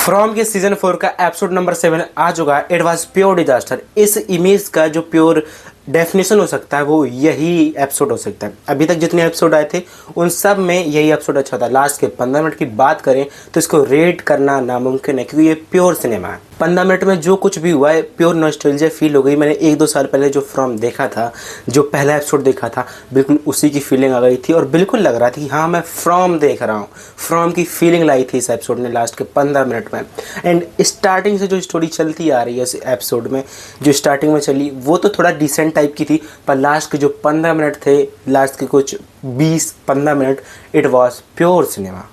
From के season 4 का episode number 7 आ चुका है। It was pure disaster. इस इमेज का जो प्योर डेफिनेशन हो सकता है वो यही एपिसोड हो सकता है। अभी तक जितने एपिसोड आए थे उन सब में यही एपिसोड अच्छा था। लास्ट के 15 मिनट की बात करें तो इसको रेट करना नामुमकिन है क्योंकि ये प्योर सिनेमा है। 15 मिनट में जो कुछ भी हुआ है प्योर नॉस्टैल्जिया फील हो गई। मैंने 1-2 साल पहले जो फ्रॉम देखा था, जो पहला एपिसोड देखा था, बिल्कुल उसी की फीलिंग आ गई थी और बिल्कुल लग रहा था कि हाँ मैं फ्रॉम देख रहा हूँ। फ्रॉम की फीलिंग लाई थी इस एपिसोड ने लास्ट के 15 मिनट में। एंड स्टार्टिंग से जो स्टोरी चलती आ रही है इस एपिसोड में, जो स्टार्टिंग में चली वो तो थोड़ा डिसेंट टाइप की थी, पर लास्ट के जो 15 मिनट थे, लास्ट के कुछ 20-15 minute, it was pure cinema.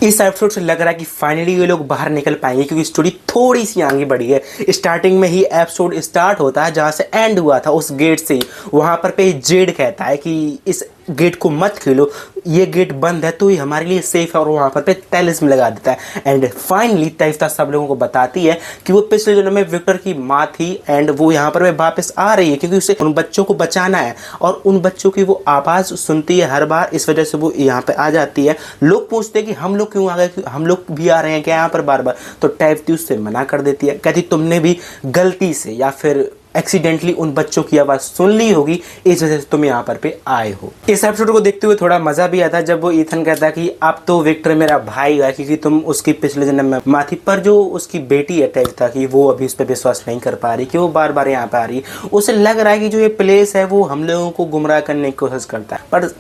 इस एपिसोड से लग रहा है कि फाइनली ये लोग बाहर निकल पाएंगे क्योंकि स्टोरी थोड़ी सी आगे बढ़ी है। स्टार्टिंग में ही एपिसोड स्टार्ट होता है जहाँ से एंड हुआ था, उस गेट से ही। वहाँ पर पे जेड कहता है कि इस गेट को मत खेलो, ये गेट बंद है तो ये हमारे लिए सेफ है, और वहाँ पर पे टैलिस्मन लगा देता है। एंड फाइनली तैफ्ता सब लोगों को बताती है कि वो पिछले जन्म में विक्टर की माँ थी एंड वो यहाँ पर वापस आ रही है क्योंकि उसे उन बच्चों को बचाना है, और उन बच्चों की वो आवाज़ सुनती है हर बार, इस वजह से वो यहाँ पे आ जाती है। लोग पूछते हैं कि हम लोग क्यों आ गए, हम लोग भी आ रहे हैं क्या यहाँ पर बार बार, तो टैफ्ती उससे मना कर देती है। कहती तुमने भी गलती से या फिर एक्सीडेंटली उन बच्चों की आवाज़ सुन ली होगी, इस वजह से तुम यहाँ पर पे आए हो। इस एपिसोड को देखते हुए थोड़ा मज़ा भी आता है जब वो ईथन कहता है कि अब तो विक्टर मेरा भाई है क्योंकि तुम उसकी पिछले जन्म में माँ थी। पर जो उसकी बेटी है टैफ्ता की, वो अभी उस पर विश्वास नहीं कर पा रही कि वो बार बार यहाँ पर आ रही है। उसे लग रहा है कि जो ये प्लेस है वो हम लोगों को गुमराह करने की कोशिश करता है, पर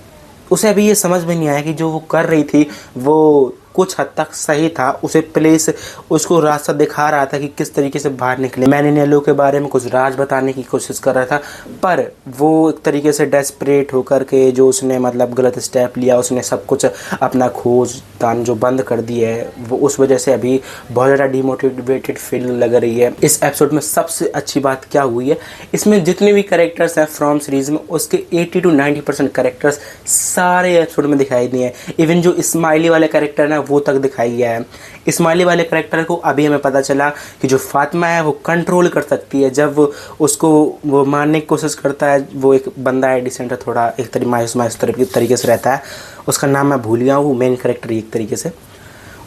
उसे अभी ये समझ में नहीं आया कि जो वो कर रही थी वो कुछ हद तक सही था। उसे प्लेस उसको रास्ता दिखा रहा था कि किस तरीके से बाहर निकले। मैंने नेलो के बारे में कुछ राज बताने की कोशिश कर रहा था, पर वो एक तरीके से डेस्परेट होकर के जो उसने मतलब गलत स्टेप लिया, उसने सब कुछ अपना खोज तान जो बंद कर दी है, वो उस वजह से अभी बहुत ज़्यादा डिमोटिवेटेड फीलिंग लग रही है। इस एपिसोड में सबसे अच्छी बात क्या हुई है, इसमें जितने भी कैरेक्टर्स हैं फ्रॉम सीरीज में, उसके 80-90% कैरेक्टर्स सारे एपिसोड में दिखाई दिए हैं। इवन जो स्माइली वाले कैरेक्टर है वो तक दिखाई गया है। स्माइली वाले कैरेक्टर को अभी हमें पता चला कि जो फातिमा है वो कंट्रोल कर सकती है। जब उसको वो मारने की कोशिश करता है, वो एक बंदा है डिसेंट है, थोड़ा एक मायूस तरीके से रहता है, उसका नाम मैं भूल गया हूँ, मेन कैरेक्टर एक तरीके से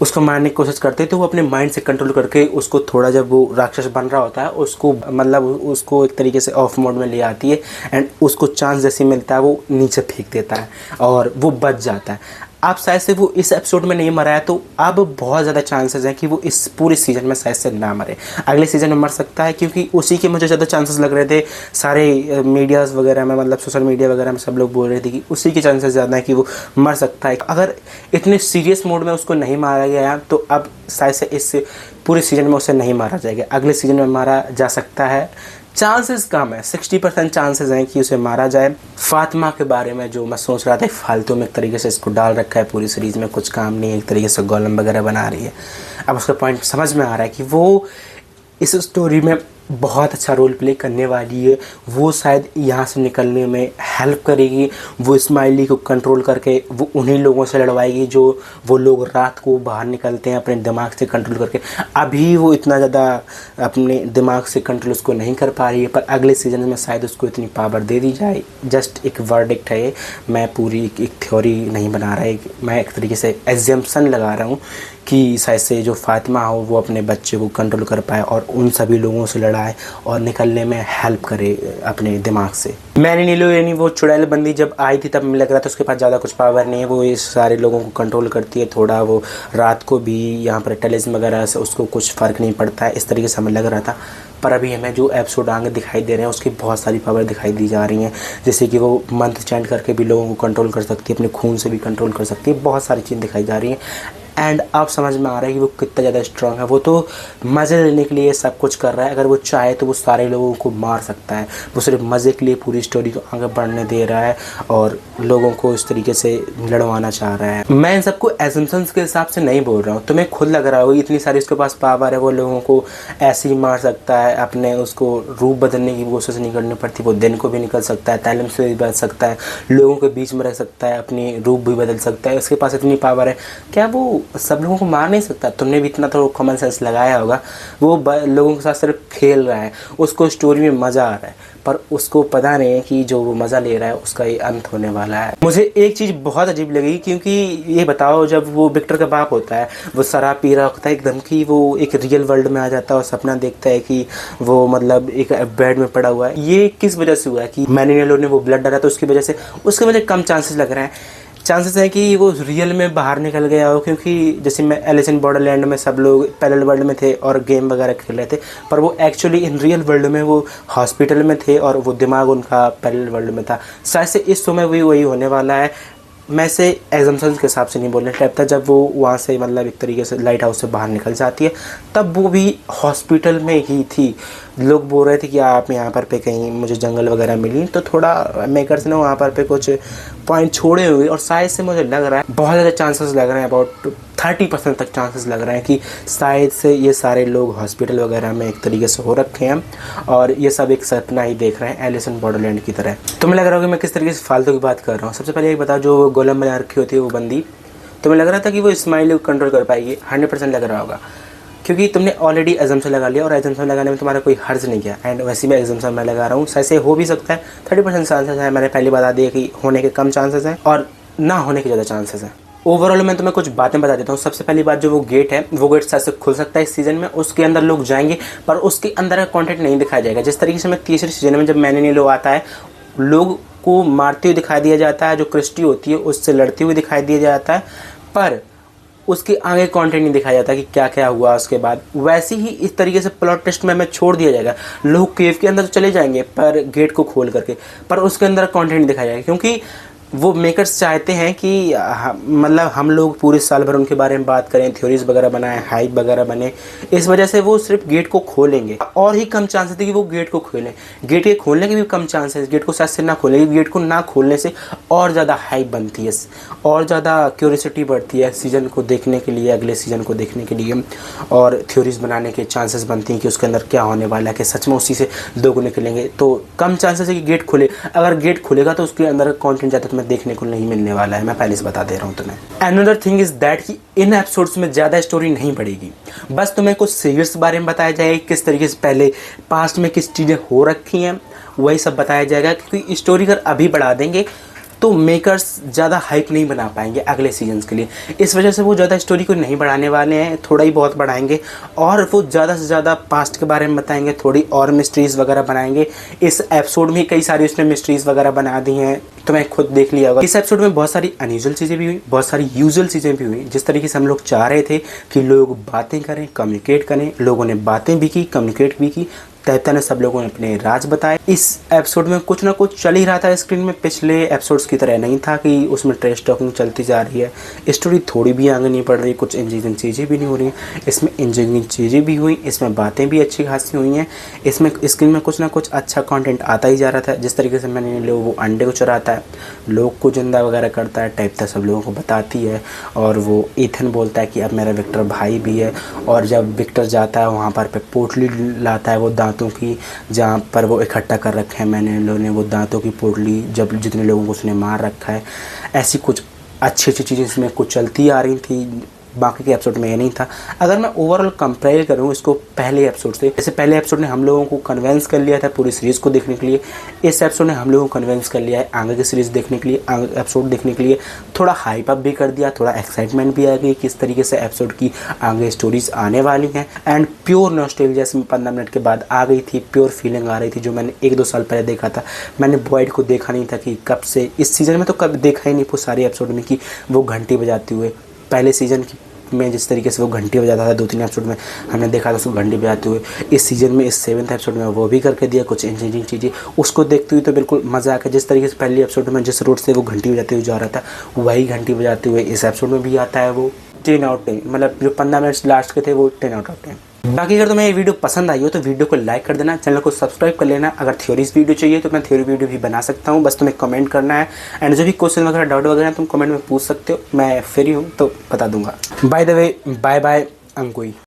उसको मारने की कोशिश करते हैं, तो वो अपने माइंड से कंट्रोल करके उसको थोड़ा, जब वो राक्षस बन रहा होता है उसको मतलब उसको एक तरीके से ऑफ मोड में ले आती है एंड उसको चांस जैसे मिलता है वो नीचे फेंक देता है और वो बच जाता है। अब शायद से वो इस एपिसोड में नहीं मरा है तो अब बहुत ज़्यादा चांसेस हैं कि वो इस पूरे सीज़न में शायद से ना मरे, अगले सीज़न में मर सकता है क्योंकि उसी के मुझे ज़्यादा चांसेस लग रहे थे। सारे मीडियाज़ वगैरह में, मतलब सोशल मीडिया वगैरह में सब लोग बोल रहे थे कि उसी के चांसेस ज़्यादा है कि वो मर सकता है। अगर इतने सीरियस मोड में उसको नहीं मारा गया तो अब शायद से इस पूरे सीज़न में उसे नहीं मारा जाएगा, अगले सीज़न में मारा जा सकता है। चांसेस कम है, 60% चांसेस हैं कि उसे मारा जाए। फातिमा के बारे में जो मैं सोच रहा था फालतू में एक तरीके से इसको डाल रखा है पूरी सीरीज़ में, कुछ काम नहीं है, एक तरीके से गोलम वगैरह बना रही है। अब उसका पॉइंट समझ में आ रहा है कि वो इस स्टोरी में बहुत अच्छा रोल प्ले करने वाली है, वो शायद यहाँ से निकलने में हेल्प करेगी। वो स्माइली को कंट्रोल करके वो उन्हीं लोगों से लड़वाएगी जो वो लोग रात को बाहर निकलते हैं अपने दिमाग से कंट्रोल करके। अभी वो इतना ज़्यादा अपने दिमाग से कंट्रोल उसको नहीं कर पा रही है, पर अगले सीजन में शायद उसको इतनी पावर दे दी जाए। जस्ट एक वर्डिक्ट है, मैं पूरी एक थ्योरी नहीं बना रहा है, मैं एक तरीके से एग्जाम्पशन लगा रहा हूँ कि शायद से जो फातिमा हो वो अपने बच्चे को कंट्रोल कर पाए और उन सभी लोगों से लड़ाए और निकलने में हेल्प करे अपने दिमाग से। मैंने नीलो यानी वो चुड़ैल बंदी जब आई थी तब लग रहा था उसके पास ज़्यादा कुछ पावर नहीं है, वो इस सारे लोगों को कंट्रोल करती है, थोड़ा वो रात को भी यहाँ पर टेलीविज़न वगैरह से उसको कुछ फ़र्क नहीं पड़ता है, इस तरीके से हमें लग रहा था। पर अभी हमें जो एपिसोड आगे दिखाई दे रहे हैं उसकी बहुत सारी पावर दिखाई दी जा रही हैं, जैसे कि वो मंत्र चैंट करके भी लोगों को कंट्रोल कर सकती है, अपने खून से भी कंट्रोल कर सकती है, बहुत सारी चीज़ दिखाई जा रही हैं। एंड अब समझ में आ रहा है कि वो कितना ज़्यादा स्ट्रांग है। वो तो मज़े लेने के लिए सब कुछ कर रहा है, अगर वो चाहे तो वो सारे लोगों को मार सकता है। वो सिर्फ मज़े के लिए पूरी स्टोरी को आगे बढ़ने दे रहा है और लोगों को इस तरीके से लड़वाना चाह रहा है। मैं इन सबको एजम्पशंस के हिसाब से नहीं बोल रहा हूँ, तुम्हें खुद लग रहा हो इतनी सारी उसके पास पावर है, वो लोगों को ऐसे ही मार सकता है, अपने उसको रूप बदलने की कोशिश नहीं करनी पड़ती, वो दिन को भी निकल सकता है, तालिम से भी बच सकता है, लोगों के बीच में रह सकता है, अपनी रूप भी बदल सकता है, उसके पास इतनी पावर है। क्या वो सब लोगों को मार नहीं सकता। तुमने भी इतना तो कॉमन सेंस लगाया होगा। वो लोगों के साथ सिर्फ खेल रहा है, उसको स्टोरी में मज़ा आ रहा है, पर उसको पता नहीं है कि जो वो मज़ा ले रहा है उसका ये अंत होने वाला है। मुझे एक चीज़ बहुत अजीब लगी, क्योंकि ये बताओ जब वो विक्टर का बाप होता है, वो शराब पी रहा होता है एकदम की, वो एक रियल वर्ल्ड में आ जाता है और सपना देखता है कि वो मतलब एक बेड में पड़ा हुआ है। ये किस वजह से हुआ है कि मैनिलो ने वो ब्लड डाला, तो उसकी वजह से उसके मुझे कम चांसेस लग रहे हैं। चांसेस है कि वो रियल में बाहर निकल गया हो, क्योंकि जैसे मैं एलिस इन बॉर्डरलैंड में सब लोग पैरेलल वर्ल्ड में थे और गेम वगैरह खेल रहे थे, पर वो एक्चुअली इन रियल वर्ल्ड में वो हॉस्पिटल में थे और वो दिमाग उनका पैरेलल वर्ल्ड में था। शायद से इस समय भी वही होने वाला है। मैं से एग्जाम्पल्स के हिसाब से नहीं बोलने टाइप था। जब वो वहाँ से मतलब एक तरीके से लाइट हाउस से बाहर निकल जाती है, तब वो भी हॉस्पिटल में ही थी। लोग बोल रहे थे कि आप यहाँ पर पे कहीं मुझे जंगल वगैरह मिली, तो थोड़ा मेकर्स ने वहाँ पर पे कुछ पॉइंट छोड़े हुए, और शायद से मुझे लग रहा है बहुत ज़्यादा चांसेस लग रहे हैं, अबाउट 30% तक चांसेस लग रहे हैं कि शायद से ये सारे लोग हॉस्पिटल वगैरह में एक तरीके से हो रखे हैं और ये सब एक सपना ही देख रहे हैं एलिस इन बॉर्डरलैंड की तरह। तुम्हें लग रहा होगा मैं किस तरीके से फालतू की बात कर रहा हूँ। सबसे पहले एक बताओ, जो गोलम बना रखी होती है वो बंदी, तुम्हें लग रहा था कि वो स्माइल को कंट्रोल कर पाएगी? 100% लग रहा होगा, क्योंकि तुमने ऑलरेडी एजम्पशन लगा लिया और एजम्पशन लगाने में तुम्हारा कोई हर्ज नहीं किया। एंड वैसे भी एजम्पशन मैं लगा रहा हूँ, ऐसे हो भी सकता है। 30% चांसेस है, मैंने पहले बता दिया कि होने के कम चांसेस हैं और ना होने के ज़्यादा चांसेस हैं। ओवरऑल मैं तुम्हें कुछ बातें बता देता हूँ। सबसे पहली बात, जो वो गेट है, वो गेट शायद से खुल सकता है इस सीज़न में, उसके अंदर लोग जाएंगे, पर उसके अंदर का कंटेंट नहीं दिखाया जाएगा। जिस तरीके से मैं तीसरे सीजन में जब मैनिलो आता है, लोग को मारते हुए दिखाई दिया जाता है, जो क्रिस्टी होती है उससे लड़ते हुए दिखाई दिया जाता है, पर उसके आगे कंटेंट नहीं दिखाया जाता कि क्या क्या हुआ उसके बाद। वैसे ही इस तरीके से प्लॉट टेस्ट में हमें छोड़ दिया जाएगा। लोग केव के अंदर तो चले जाएंगे पर गेट को खोल करके, पर उसके अंदर कंटेंट नहीं दिखाया जाएगा, क्योंकि वो मेकर्स चाहते हैं कि मतलब हम लोग पूरे साल भर उनके बारे में बात करें, थ्योरीज वगैरह बनाएं, हाइप वगैरह बने। इस वजह से वो सिर्फ गेट को खोलेंगे, और ही कम चांसेस है कि वो गेट को खोलें। गेट के खोलने के भी कम चांसेस, गेट को शायद से ना खोलें। गेट को ना खोलने से और ज़्यादा हाइप बनती है, और ज़्यादा क्यूरियोसिटी बढ़ती है सीज़न को देखने के लिए, अगले सीज़न को देखने के लिए, और थ्योरीज बनाने के चांसेस बनती हैं कि उसके अंदर क्या होने वाला है, कि सच में उसी से लोग निकलेंगे। तो कम चांसेस है कि गेट खुले। अगर गेट खुलेगा तो उसके अंदर कॉन्टेंट ज़्यादा तुम्हें देखने को नहीं मिलने वाला है, मैं पहले से बता दे रहा हूँ तुम्हें। अनदर थिंग इज दैट कि इन एपिसोड्स में ज़्यादा स्टोरी नहीं बढ़ेगी, बस तुम्हें कुछ सीरियस के बारे में बताया जाएगा, किस तरीके से पहले पास्ट में किस चीज़ें हो रखी हैं वही सब बताया जाएगा। क्योंकि स्टोरी अगर अभी बढ़ा देंगे तो मेकर्स ज़्यादा हाइप नहीं बना पाएंगे अगले सीजन्स के लिए। इस वजह से वो ज़्यादा स्टोरी को नहीं बढ़ाने वाले हैं, थोड़ा ही बहुत बढ़ाएंगे, और वो ज़्यादा से ज़्यादा पास्ट के बारे में बताएंगे, थोड़ी और मिस्ट्रीज़ वगैरह बनाएंगे। इस एपिसोड में कई सारी उसने मिस्ट्रीज़ वगैरह बना दी हैं, तो मैं खुद देख लिया होगा। इस एपिसोड में बहुत सारी अनयूजुअल चीज़ें भी हुई, बहुत सारी यूजुअल चीज़ें भी हुई। जिस तरीके से हम लोग चाह रहे थे कि लोग बातें करें, कम्युनिकेट करें, लोगों ने बातें भी की, कम्युनिकेट भी की। तैता ने सब लोगों ने अपने राज बताए। इस एपिसोड में कुछ ना कुछ चल ही रहा था स्क्रीन में, पिछले एपिसोड्स की तरह नहीं था कि उसमें ट्रेश टॉकिंग चलती जा रही है, स्टोरी थोड़ी भी आगे नहीं बढ़ रही, कुछ इंजीनियरिंग चीज़ें भी नहीं हो रही हैं। इसमें इंजीनियरिंग चीज़ें भी हुई, इसमें बातें भी अच्छी खासी हुई हैं। इसमें स्क्रीन में कुछ ना कुछ अच्छा कंटेंट आता ही जा रहा था। जिस तरीके से मैंने लोग वो अंडे को चुराता है, लोग को जिंदा वगैरह करता है, टाइप था सब लोगों को बताती है, और वो ईथन बोलता है कि अब मेरा विक्टर भाई भी है। और जब विक्टर जाता है वहाँ पर पोटली लाता है वो दांतों की, जहाँ पर वो इकट्ठा कर रखे हैं मैंने लोगों ने, वो दांतों की पोटली, जब जितने लोगों को उसने मार रखा है। ऐसी कुछ अच्छी अच्छी चीज़ें इसमें कुछ चलती आ रही थी, बाकी के एपिसोड में ये नहीं था। अगर मैं ओवरऑल कंपेयर करूँ इसको पहले एपिसोड से, जैसे पहले एपिसोड ने हम लोगों को कन्वेंस कर लिया था पूरी सीरीज़ को देखने के लिए, इस एपिसोड ने हम लोगों को कन्वेंस कर लिया है आगे की सीरीज़ देखने के लिए, आगे एपिसोड देखने के लिए। थोड़ा हाइप अप भी कर दिया, थोड़ा एक्साइटमेंट भी आ गई किस तरीके से एपिसोड की आगे स्टोरीज आने वाली हैं। एंड प्योर नॉस्टैल्जिया से 15 मिनट के बाद आ गई थी, प्योर फीलिंग आ रही थी, जो मैंने 1-2 साल पहले देखा था। मैंने बॉयड को देखा नहीं था कि कब से, इस सीज़न में तो कब देखा ही नहीं वो सारे एपिसोड में कि वो घंटी बजाते हुए। पहले सीज़न की में जिस तरीके से वो घंटी बजाता था 2-3 एपिसोड में हमने देखा था उसको घंटी बजाते हुए, इस सीज़न में इस 7th एपिसोड में वो भी करके दिया कुछ इंजीनियरिंग चीज़ें। उसको देखते हुए तो बिल्कुल मज़ा आ गया। जिस तरीके से पहले एपिसोड में जिस रोड से वो घंटी बजाते हुए जा रहा था, वही घंटी बजाते हुए इस एपिसोड में भी आता है। वो 10 आउट 10, मतलब जो 15 मिनट लास्ट के थे वो 10 आउट ऑफ 10। बाकी अगर तुम्हें ये वीडियो पसंद आई हो तो वीडियो को लाइक कर देना, चैनल को सब्सक्राइब कर लेना। अगर थ्योरीज वीडियो चाहिए तो मैं थ्योरी वीडियो भी बना सकता हूँ, बस तुम्हें कमेंट करना है। एंड जो भी क्वेश्चन वगैरह डाउट वगैरह तुम कमेंट में पूछ सकते हो, मैं फ्री हूँ तो बता दूंगा। By the way, bye bye अंकुई।